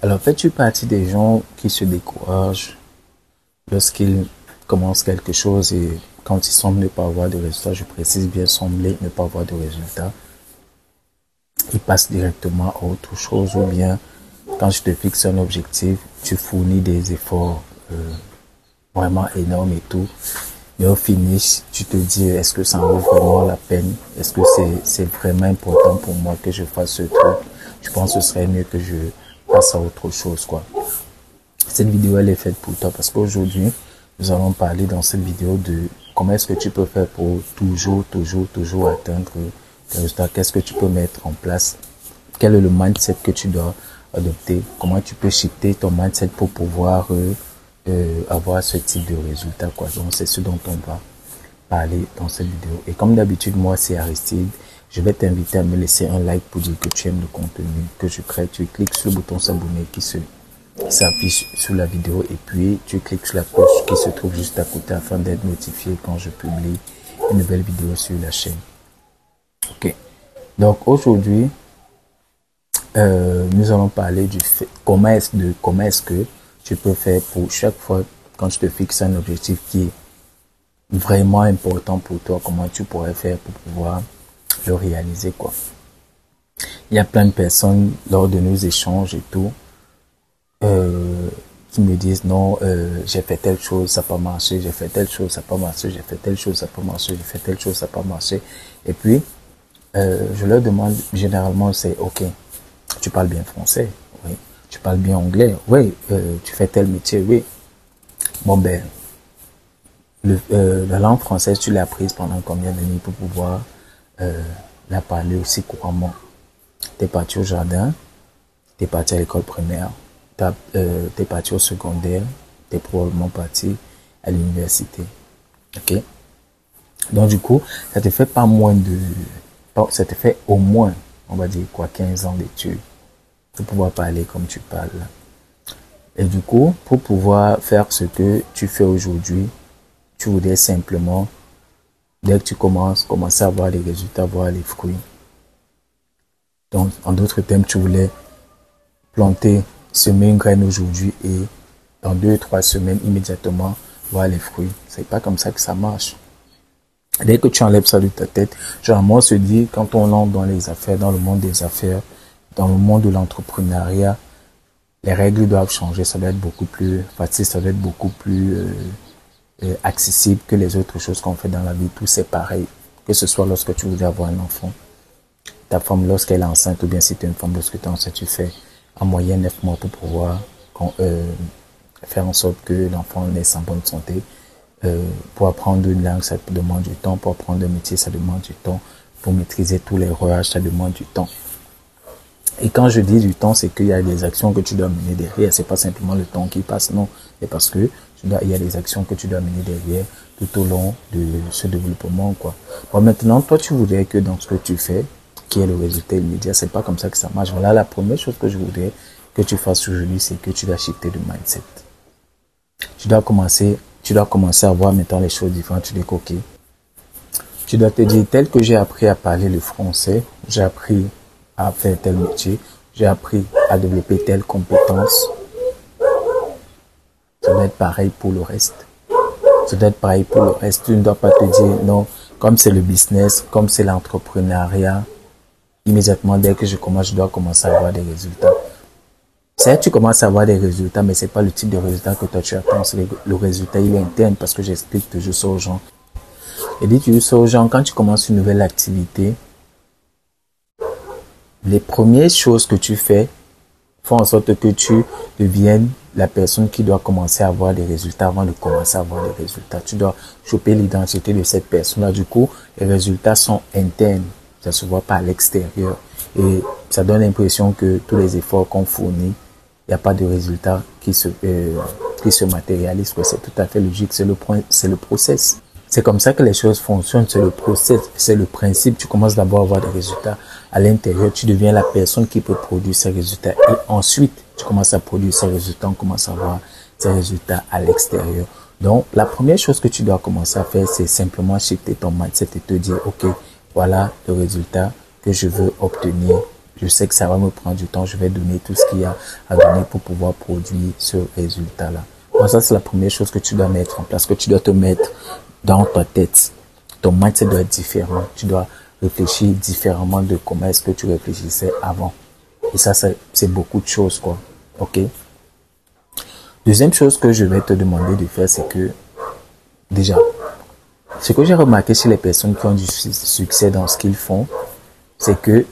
Alors, fais-tu partie des gens qui se découragent lorsqu'ils commencent quelque chose et quand ils semblent ne pas avoir de résultat, je précise bien sembler ne pas avoir de résultat, ils passent directement à autre chose ou bien quand je te fixe un objectif, tu fournis des efforts vraiment énormes et tout, mais au finish, tu te dis est-ce que ça en vaut vraiment la peine? Est-ce que c'est vraiment important pour moi que je fasse ce truc? Je pense que ce serait mieux que je passe à autre chose, quoi. Cette vidéo, elle est faite pour toi parce qu'aujourd'hui, nous allons parler dans cette vidéo de comment est-ce que tu peux faire pour toujours atteindre tes résultats. Qu'est-ce que tu peux mettre en place? Quel est le mindset que tu dois adopter? Comment tu peux shifter ton mindset pour pouvoir avoir ce type de résultat, quoi. Donc, c'est ce dont on va parler dans cette vidéo. Et comme d'habitude, moi, c'est Aristide. Je vais t'inviter à me laisser un like pour dire que tu aimes le contenu que je crée. Tu cliques sur le bouton s'abonner qui s'affiche sous la vidéo et puis tu cliques sur la cloche qui se trouve juste à côté afin d'être notifié quand je publie une nouvelle vidéo sur la chaîne. Ok. Donc aujourd'hui, nous allons parler du fait comment est-ce que tu peux faire pour chaque fois quand tu te fixes un objectif qui est vraiment important pour toi, comment tu pourrais faire pour pouvoir le réaliser, quoi. Il y a plein de personnes lors de nos échanges et tout qui me disent non, j'ai fait telle chose, ça n'a pas marché, j'ai fait telle chose, ça n'a pas marché, j'ai fait telle chose, ça n'a pas marché, j'ai fait telle chose, ça n'a pas marché. Et puis, je leur demande généralement, c'est ok, tu parles bien français, oui. Tu parles bien anglais, oui. Tu fais tel métier, oui. Bon ben, la langue française, tu l'as apprise pendant combien d'années pour pouvoir la parler aussi couramment? T'es parti au jardin, t'es parti à l'école primaire, t'es parti au secondaire, t'es probablement parti à l'université. Ok? Donc du coup, ça te fait pas moins de, ça te fait au moins, on va dire quoi, 15 ans d'études pour pouvoir parler comme tu parles. Et du coup, pour pouvoir faire ce que tu fais aujourd'hui, tu voudrais simplement, dès que tu commencer à voir les résultats, voir les fruits. Donc, en d'autres termes, tu voulais planter, semer une graine aujourd'hui et dans 2-3 semaines, immédiatement, voir les fruits. C'est pas comme ça que ça marche. Dès que tu enlèves ça de ta tête, généralement, on se dit, quand on entre dans les affaires, dans le monde des affaires, dans le monde de l'entrepreneuriat, les règles doivent changer, ça doit être beaucoup plus facile, ça doit être beaucoup plus accessible que les autres choses qu'on fait dans la vie. Tout c'est pareil, que ce soit lorsque tu voudrais avoir un enfant, ta femme lorsqu'elle est enceinte, ou bien si tu es une femme lorsque tu es enceinte, tu fais en moyenne 9 mois pour pouvoir faire en sorte que l'enfant naisse en bonne santé. Pour apprendre une langue, ça demande du temps. Pour apprendre un métier, ça demande du temps. Pour maîtriser tous les rouages, ça demande du temps. Et quand je dis du temps, c'est qu'il y a des actions que tu dois mener derrière. C'est pas simplement le temps qui passe, non. C'est parce que il y a des actions que tu dois mener derrière tout au long de ce développement, quoi. Bon, maintenant, toi, tu voudrais que dans ce que tu fais, qui est le résultat immédiat, c'est pas comme ça que ça marche. Voilà, la première chose que je voudrais que tu fasses aujourd'hui, c'est que tu dois shifter de mindset. Tu dois commencer à voir maintenant les choses différentes. Tu dis ok. Tu dois te dire, tel que j'ai appris à parler le français, j'ai appris à faire tel métier, j'ai appris à développer telle compétence. Ça doit être pareil pour le reste. Ça doit être pareil pour le reste. Tu ne dois pas te dire, non, comme c'est le business, comme c'est l'entrepreneuriat, immédiatement, dès que je commence, je dois commencer à avoir des résultats. C'est tu commences à avoir des résultats, mais c'est pas le type de résultat que toi tu attends. Le résultat, il est interne parce que j'explique toujours ça aux gens. Et dis toujours ça aux gens, quand tu commences une nouvelle activité, les premières choses que tu fais font en sorte que tu deviennes la personne qui doit commencer à avoir des résultats avant de commencer à avoir des résultats. Tu dois choper l'identité de cette personne-là. Du coup, les résultats sont internes. Ça se voit pas à l'extérieur. Et ça donne l'impression que tous les efforts qu'on fournit, il n'y a pas de résultat qui se matérialise. C'est tout à fait logique. C'est le process. C'est comme ça que les choses fonctionnent. C'est le process, c'est le principe. Tu commences d'abord à avoir des résultats à l'intérieur. Tu deviens la personne qui peut produire ces résultats. Et ensuite, tu commences à produire ces résultats. On commence à avoir ces résultats à l'extérieur. Donc, la première chose que tu dois commencer à faire, c'est simplement shifter ton mindset et te dire, ok, voilà le résultat que je veux obtenir je sais que ça va me prendre du temps, je vais donner tout ce qu'il y a à donner pour pouvoir produire ce résultat-là. Donc ça, c'est la première chose que tu dois mettre en place, que tu dois te mettre dans ta tête. Ton mindset doit être différent. Tu dois réfléchir différemment de comment est-ce que tu réfléchissais avant. Et ça, c'est beaucoup de choses, quoi. OK? Deuxième chose que je vais te demander de faire, c'est que, déjà, ce que j'ai remarqué chez les personnes qui ont du succès dans ce qu'ils font, c'est que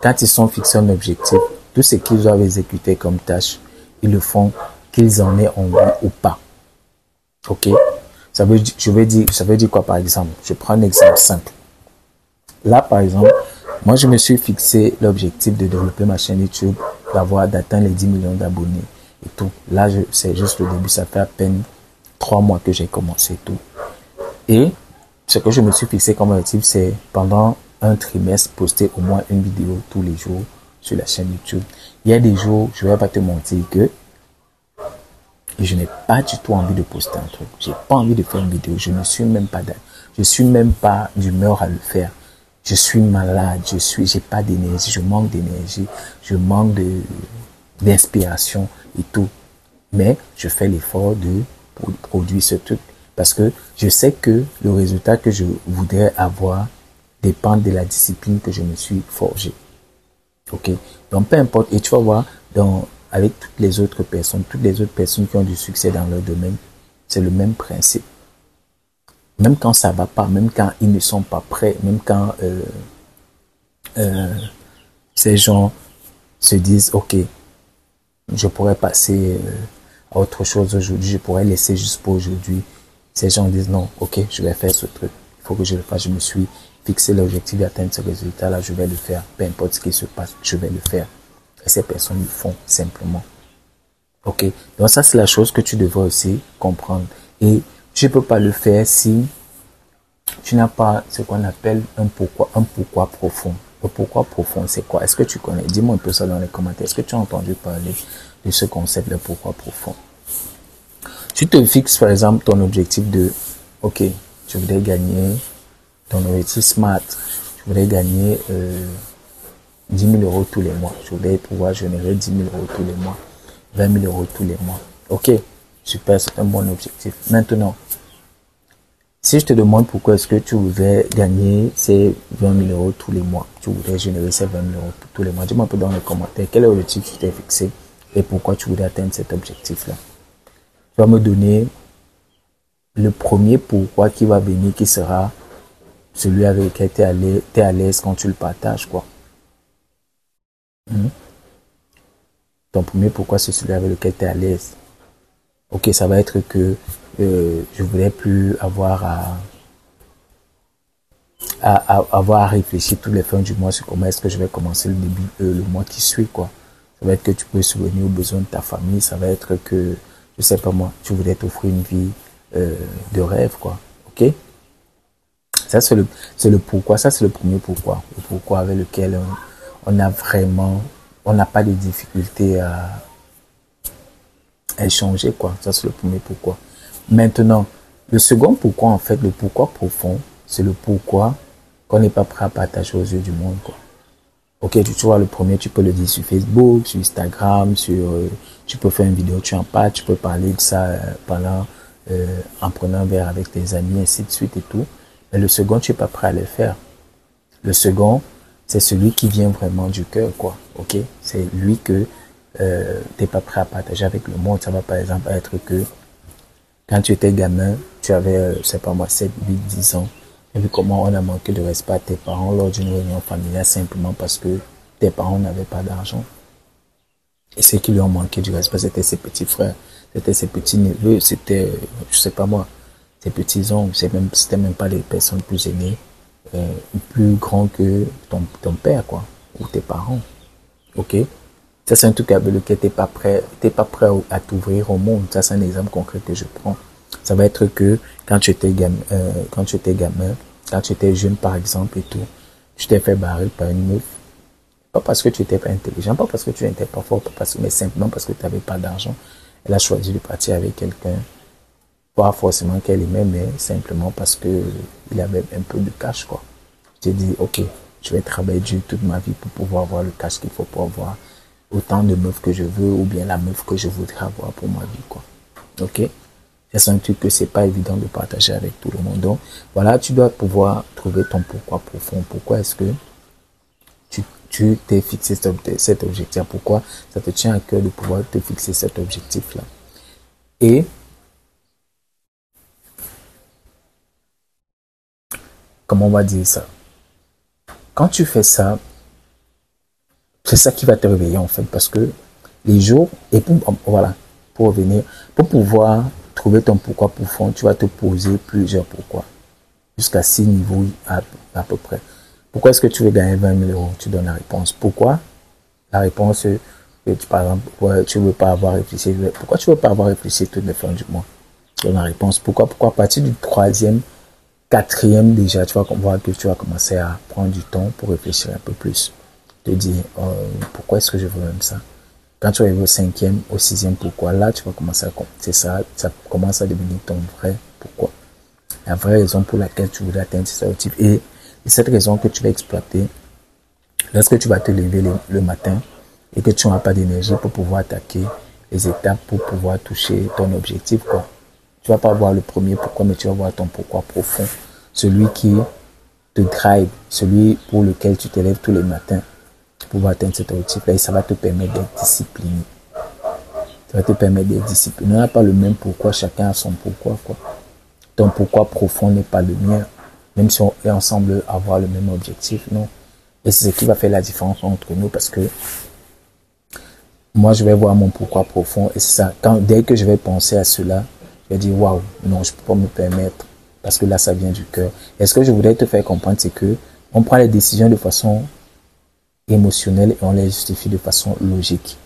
quand ils sont fixés un objectif, tout ce qu'ils doivent exécuter comme tâche, ils le font qu'ils en aient envie ou pas. OK? Ça veut dire quoi, par exemple? Je prends un exemple simple. Là, par exemple, moi, je me suis fixé l'objectif de développer ma chaîne YouTube, d'atteindre les 10 millions d'abonnés et tout. Là, c'est juste le début. Ça fait à peine 3 mois que j'ai commencé tout. Et ce que je me suis fixé comme objectif, c'est pendant un trimestre, poster au moins une vidéo tous les jours sur la chaîne YouTube. Il y a des jours, je ne vais pas te mentir que je n'ai pas du tout envie de poster un truc. J'ai pas envie de faire une vidéo. Je suis même pas d'humeur à le faire. Je suis malade, j'ai pas d'énergie, je manque d'énergie, je manque d'inspiration et tout. Mais je fais l'effort de produire ce truc parce que je sais que le résultat que je voudrais avoir dépend de la discipline que je me suis forgée. OK? Donc, peu importe. Et tu vas voir, avec toutes les autres personnes qui ont du succès dans leur domaine, c'est le même principe. Même quand ça va pas, même quand ils ne sont pas prêts, même quand ces gens se disent, OK, je pourrais passer à autre chose aujourd'hui, je pourrais laisser juste pour aujourd'hui. Ces gens disent, non, OK, je vais faire ce truc. Il faut que je le fasse. Je me suis fixé l'objectif d'atteindre ce résultat-là, je vais le faire. Peu importe ce qui se passe, je vais le faire. Et ces personnes le font simplement. OK? Donc ça, c'est la chose que tu devrais aussi comprendre. Et tu ne peux pas le faire si tu n'as pas ce qu'on appelle un pourquoi profond. Le pourquoi profond, c'est quoi? Est-ce que tu connais? Dis-moi un peu ça dans les commentaires. Est-ce que tu as entendu parler de ce concept de pourquoi profond? Tu te fixes, par exemple, ton objectif de, OK, je voudrais gagner, ton objectif SMART, je voudrais gagner 10 000 euros tous les mois. Je voudrais pouvoir générer 10 000 euros tous les mois, 20 000 euros tous les mois. OK, super, c'est un bon objectif. Maintenant, si je te demande pourquoi est-ce que tu voudrais gagner ces 20 000 euros tous les mois, tu voudrais générer ces 20 000 euros tous les mois, dis-moi un peu dans les commentaires quel est l'objectif que tu t'es fixé et pourquoi tu voudrais atteindre cet objectif-là. Tu vas me donner le premier pourquoi qui va venir, qui sera celui avec lequel tu es à l'aise quand tu le partages, quoi. Ton premier pourquoi, c'est celui avec lequel tu es à l'aise. OK, ça va être que je voudrais plus avoir à réfléchir toutes les fins du mois sur comment est-ce que je vais commencer le mois qui suit, quoi. Ça va être que tu peux subvenir aux besoins de ta famille. Ça va être que, je sais pas moi, tu voudrais t'offrir une vie de rêve, quoi. OK? Ça, c'est le pourquoi. Ça, c'est le premier pourquoi. Le pourquoi avec lequel on n'a pas de difficulté à échanger, quoi. Ça, c'est le premier pourquoi. Maintenant, le second pourquoi, en fait, le pourquoi profond, c'est le pourquoi qu'on n'est pas prêt à partager aux yeux du monde, quoi. OK, tu vois, le premier, tu peux le dire sur Facebook, sur Instagram, tu peux faire une vidéo, tu en parles, tu peux parler de ça en prenant un verre avec tes amis, ainsi de suite et tout. Mais le second, tu n'es pas prêt à le faire. Le second, c'est celui qui vient vraiment du cœur, quoi. OK? C'est lui que tu n'es pas prêt à partager avec le monde. Ça va par exemple être que quand tu étais gamin, tu avais, je sais pas moi, 7, 8, 10 ans. Et vu comment on a manqué de respect à tes parents lors d'une réunion familiale simplement parce que tes parents n'avaient pas d'argent. Et ceux qui lui ont manqué du respect, c'était ses petits frères, c'était ses petits neveux, c'était, je sais pas moi, ses petits oncles, c'était même pas les personnes plus aînées, plus grands que ton père, quoi, ou tes parents. OK? Ça, c'est un truc avec lequel t'es pas prêt à t'ouvrir au monde. Ça, c'est un exemple concret que je prends. Ça va être que quand tu étais gamin, quand tu étais jeune, par exemple, et tout, tu t'es fait barrer par une meuf. Pas parce que tu étais pas intelligent, pas parce que tu n'étais pas fort, mais simplement parce que tu n'avais pas d'argent. Elle a choisi de partir avec quelqu'un. Pas forcément qu'elle aimait, mais simplement parce que il avait un peu de cash, quoi. Je t'ai dit, OK, je vais travailler dur toute ma vie pour pouvoir avoir le cash qu'il faut pour avoir autant de meufs que je veux ou bien la meuf que je voudrais avoir pour ma vie, quoi. Ok? C'est un truc que c'est pas évident de partager avec tout le monde. Donc, voilà, tu dois pouvoir trouver ton pourquoi profond. Pourquoi est-ce que tu t'es fixé cet objectif? Pourquoi ça te tient à cœur de pouvoir te fixer cet objectif-là? Et comment on va dire ça? Quand tu fais ça, c'est ça qui va te réveiller en fait, parce que les jours, et voilà, pour revenir, pour pouvoir trouver ton pourquoi profond, tu vas te poser plusieurs pourquoi, jusqu'à 6 niveaux à peu près. Pourquoi est-ce que tu veux gagner 20 000 euros? Tu donnes la réponse. Pourquoi? La réponse, par exemple, tu ne veux pas avoir réfléchi. Pourquoi tu ne veux pas avoir réfléchi toutes les fins du mois? Tu donnes la réponse. Pourquoi? À partir du troisième, quatrième déjà, tu vas voir que tu vas commencer à prendre du temps pour réfléchir un peu plus. Te dire, pourquoi est-ce que je veux même ça? Quand tu arrives au cinquième, au sixième pourquoi, là, tu vas commencer à compter ça commence à devenir ton vrai pourquoi. La vraie raison pour laquelle tu voudrais atteindre cet objectif. Et cette raison que tu vas exploiter lorsque tu vas te lever le matin et que tu n'auras pas d'énergie pour pouvoir attaquer les étapes pour pouvoir toucher ton objectif, quoi. Tu vas pas voir le premier pourquoi, mais tu vas voir ton pourquoi profond. Celui qui te drive, celui pour lequel tu te lèves tous les matins pour pouvoir atteindre cet objectif-là, et ça va te permettre d'être discipliné. Ça va te permettre d'être discipliné. On n'a pas le même pourquoi, chacun a son pourquoi, quoi. Ton pourquoi profond n'est pas le mien, même si on est ensemble avoir le même objectif, non. Et c'est ce qui va faire la différence entre nous, parce que moi, je vais voir mon pourquoi profond, et c'est ça. Dès que je vais penser à cela, je vais dire, waouh, non, je ne peux pas me permettre, parce que là, ça vient du cœur. Et ce que je voudrais te faire comprendre, c'est que on prend les décisions de façon émotionnelle et on les justifie de façon logique.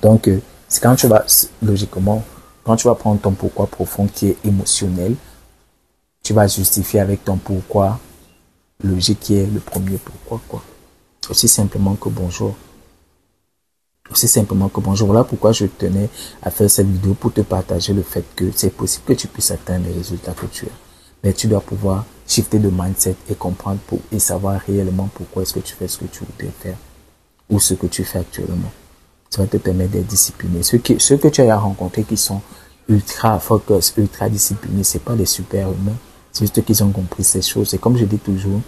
Donc, c'est quand tu vas, logiquement, quand tu vas prendre ton pourquoi profond qui est émotionnel, tu vas justifier avec ton pourquoi logique qui est le premier pourquoi, quoi. Aussi simplement que bonjour. Aussi simplement que bonjour. Voilà pourquoi je tenais à faire cette vidéo, pour te partager le fait que c'est possible que tu puisses atteindre les résultats que tu as. Mais tu dois pouvoir shifter de mindset et comprendre et savoir réellement pourquoi est-ce que tu fais ce que tu voudrais faire ou ce que tu fais actuellement. Ça va te permettre d'être discipliné. Ceux que tu as rencontrés qui sont ultra focus, ultra disciplinés, c'est pas des super humains. C'est juste qu'ils ont compris ces choses. Et comme je dis toujours,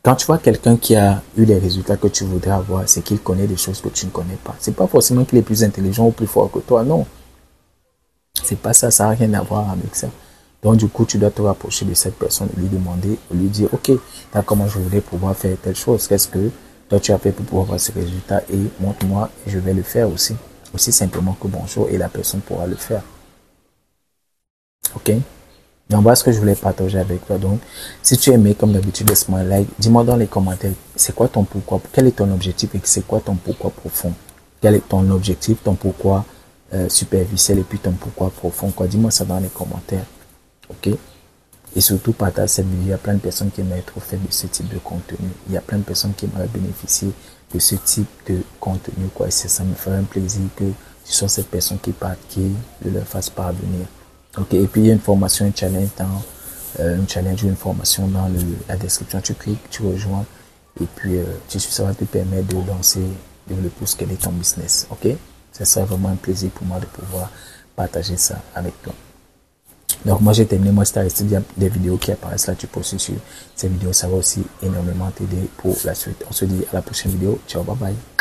quand tu vois quelqu'un qui a eu les résultats que tu voudrais avoir, c'est qu'il connaît des choses que tu ne connais pas. C'est pas forcément qu'il est plus intelligent ou plus fort que toi, non. C'est pas ça, ça n'a rien à voir avec ça. Donc du coup, tu dois te rapprocher de cette personne et lui demander, lui dire, ok, comment je voudrais pouvoir faire telle chose, qu'est-ce que toi tu as fait pour pouvoir avoir ces résultats, et montre-moi et je vais le faire aussi. Aussi simplement que bonjour, et la personne pourra le faire. Ok? Donc voilà ce que je voulais partager avec toi. Donc, si tu as aimé, comme d'habitude, laisse-moi un like. Dis-moi dans les commentaires, c'est quoi ton pourquoi, quel est ton objectif et c'est quoi ton pourquoi profond. Quel est ton objectif, ton pourquoi superficiel et puis ton pourquoi profond, quoi. Dis-moi ça dans les commentaires. Ok? Et surtout, partage cette vidéo. Il y a plein de personnes qui aimeraient être faites de ce type de contenu. Il y a plein de personnes qui aimeraient bénéficier de ce type de contenu, quoi. Et ça me ferait un plaisir que tu sois cette personne qui leur fasse parvenir. Ok, et puis il y a une formation, un challenge ou une formation dans la description. Tu cliques, tu rejoins, et puis ça va te permettre de lancer, développer, scaler ton business. Ok, ça serait vraiment un plaisir pour moi de pouvoir partager ça avec toi. Donc moi j'ai terminé, moi c'est resté des vidéos qui apparaissent là, tu peux aussi suivre ces vidéos, ça va aussi énormément t'aider pour la suite. On se dit à la prochaine vidéo, ciao, bye bye.